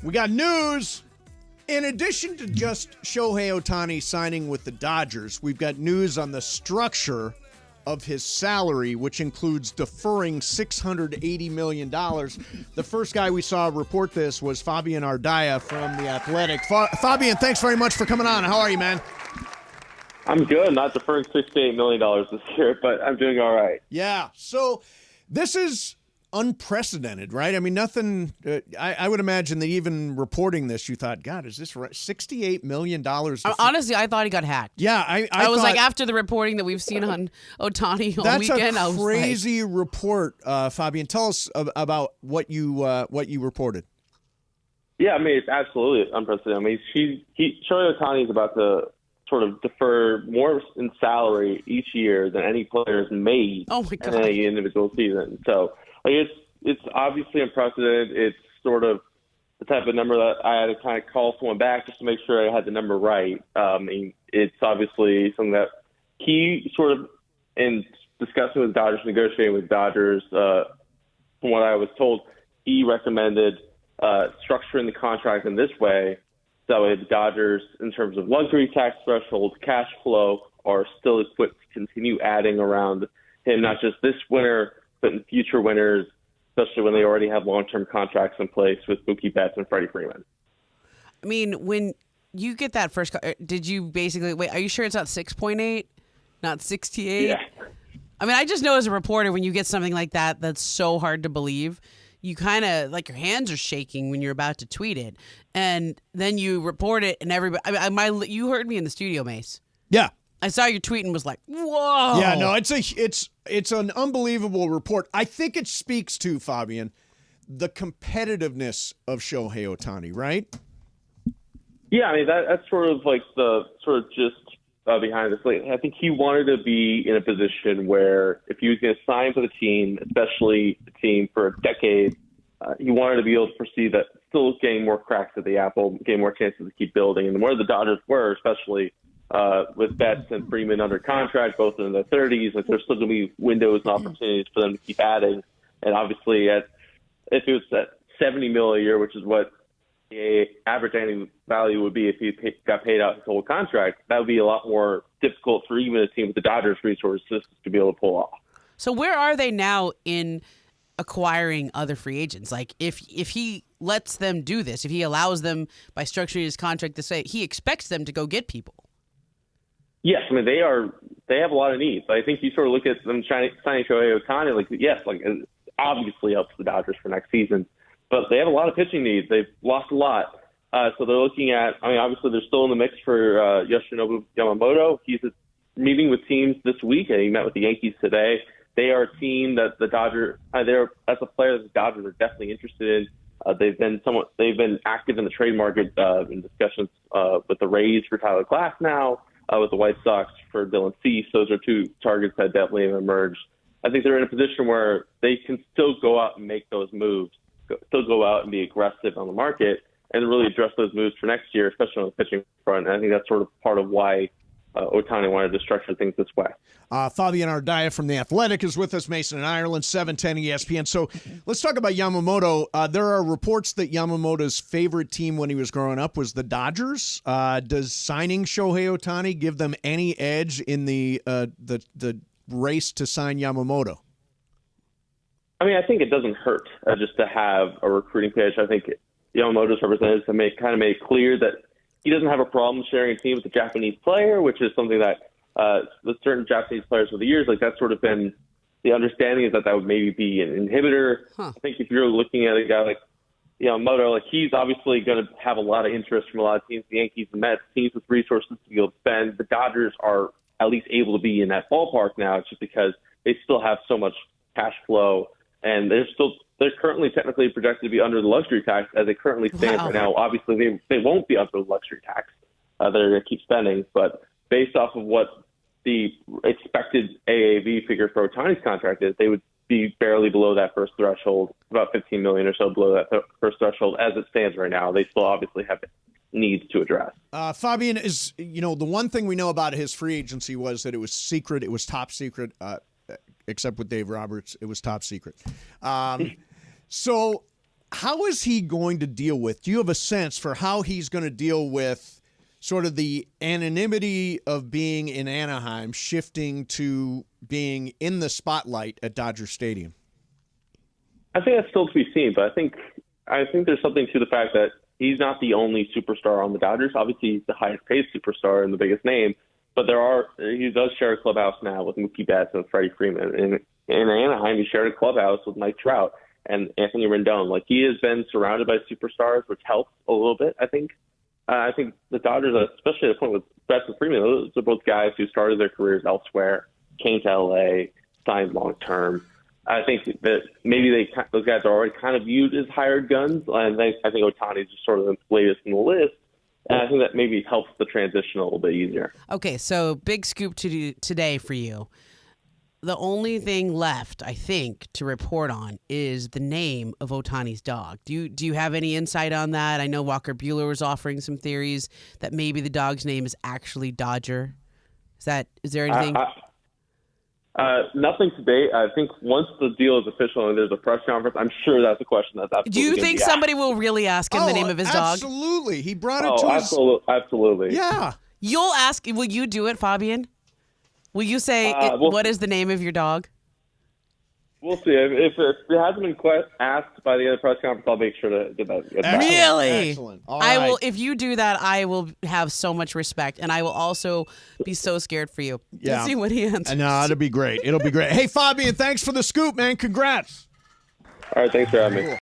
We got news. In addition to just Shohei Ohtani signing with the Dodgers, we've got news on the structure of his salary, which includes deferring $680 million. The first guy we saw report this was Fabian Ardaya from The Athletic. Fabian, thanks very much for coming on. How are you, man? I'm good. Not deferring $68 million this year, but I'm doing all right. Yeah. So this is unprecedented, right? I mean, nothing. I would imagine that even reporting this, you thought, God, is this right? $68 million. Honestly, I thought he got hacked. Yeah, I was like, after the reporting that we've seen on Ohtani all weekend, that's a crazy like, report, Fabian. Tell us about what you reported. Yeah, I mean, it's absolutely unprecedented. I mean, Shohei Ohtani is about to sort of defer more in salary each year than any player has made in any individual season. So, like, it's obviously unprecedented. It's sort of the type of number that I had to kind of call someone back just to make sure I had the number right. I mean, it's obviously something that he sort of, in discussing with Dodgers, negotiating with Dodgers, from what I was told, he recommended structuring the contract in this way. So the Dodgers, in terms of luxury tax thresholds, cash flow, are still equipped to continue adding around him, not just this winter, but in future winters, especially when they already have long-term contracts in place with Mookie Betts and Freddie Freeman. I mean, when you get that first, did you basically, wait, are you sure it's not 6.8, not 68? Yeah. I mean, I just know as a reporter, when you get something like that, that's so hard to believe. You kind of, like, your hands are shaking when you're about to tweet it. And then you report it, and everybody, you heard me in the studio, Mace. Yeah. I saw your tweet and was like, whoa. Yeah, no, it's an unbelievable report. I think it speaks to, Fabian, the competitiveness of Shohei Ohtani, right? Yeah, I mean, that's sort of like the sort of just behind the slate. I think he wanted to be in a position where if he was going to sign for the team, especially the team for a decade, he wanted to be able to foresee that still getting more cracks at the apple, getting more chances to keep building. And where the Dodgers were, especially with Betts and Freeman under contract, both in the 30s, like there's still going to be windows and opportunities for them to keep adding. And obviously, if it was at $70 million a year, which is what the average annual value would be if he got paid out his whole contract, that would be a lot more difficult for even a team with the Dodgers resources to be able to pull off. So where are they now in acquiring other free agents? Like, if he lets them do this, if he allows them by structuring his contract to say he expects them to go get people. Yes, I mean they have a lot of needs. I think you sort of look at them signing Shohei Ohtani, like yes, like it obviously helps the Dodgers for next season, but they have a lot of pitching needs. They've lost a lot, so they're looking at. I mean, obviously they're still in the mix for Yoshinobu Yamamoto. He's meeting with teams this week, and he met with the Yankees today. They are a team that the Dodgers, they're as a player that the Dodgers are definitely interested in. They've been active in the trade market in discussions with the Rays for Tyler Glass now. With the White Sox for Dylan Cease. Those are two targets that definitely have emerged. I think they're in a position where they can still go out and make those moves, still go out and be aggressive on the market and really address those moves for next year, especially on the pitching front. And I think that's sort of part of why Ohtani wanted to structure things this way. Fabian Ardaya from The Athletic is with us, Mason in Ireland, 710 ESPN. So let's talk about Yamamoto. There are reports that Yamamoto's favorite team when he was growing up was the Dodgers. Does signing Shohei Ohtani give them any edge in the race to sign Yamamoto? I mean, I think it doesn't hurt just to have a recruiting pitch. I think Yamamoto's representatives have made clear that he doesn't have a problem sharing a team with a Japanese player, which is something that with certain Japanese players over the years, like that's sort of been the understanding is that would maybe be an inhibitor. I think if you're looking at a guy like Yamamoto, like he's obviously going to have a lot of interest from a lot of teams, the Yankees, the Mets, teams with resources to be able to spend. The Dodgers are at least able to be in that ballpark now just because they still have so much cash flow, and they're currently technically projected to be under the luxury tax as they currently stand right now. Obviously, they won't be under the luxury tax. They're going to keep spending, but based off of what the expected AAV figure for Ohtani's contract is, they would be barely below that first threshold, about $15 million or so below that first threshold as it stands right now. They still obviously have needs to address. Fabian, is the one thing we know about his free agency was that it was secret. It was top secret, except with Dave Roberts. It was top secret. So How is he going to deal with? Do you have a sense for how he's going to deal with sort of the anonymity of being in Anaheim shifting to being in the spotlight at Dodger Stadium? I think that's still to be seen, but I think there's something to the fact that he's not the only superstar on the Dodgers. Obviously, he's the highest paid superstar and the biggest name, but he does share a clubhouse now with Mookie Betts and Freddie Freeman. In Anaheim, he shared a clubhouse with Mike Trout and Anthony Rendon. Like, he has been surrounded by superstars, which helps a little bit, I think. I think the Dodgers, especially at the point with Betts and Freeman, those are both guys who started their careers elsewhere, came to L.A., signed long-term. I think that maybe those guys are already kind of viewed as hired guns, and I think Ohtani is just sort of the latest in the list. And I think that maybe helps the transition a little bit easier. Okay, so big scoop today for you. The only thing left, I think, to report on is the name of Ohtani's dog. Do you have any insight on that? I know Walker Buehler was offering some theories that maybe the dog's name is actually Dodger. Is there anything? Nothing today. I think once the deal is official and there's a press conference, I'm sure that's a question that's absolutely. Do you think somebody will really ask him the name of his dog? Absolutely. He brought it to us. Absolutely. Yeah. You'll ask. Will you do it, Fabian? Will you say, what is the name of your dog? We'll see. If it hasn't been asked by the other press conference, I'll make sure to get that. Really? Excellent. All right. I will. If you do that, I will have so much respect, and I will also be so scared for you. Yeah. Let's see what he answers. No, it'll be great. It'll be great. Hey, Fabian, thanks for the scoop, man. Congrats. All right. Thanks for having me.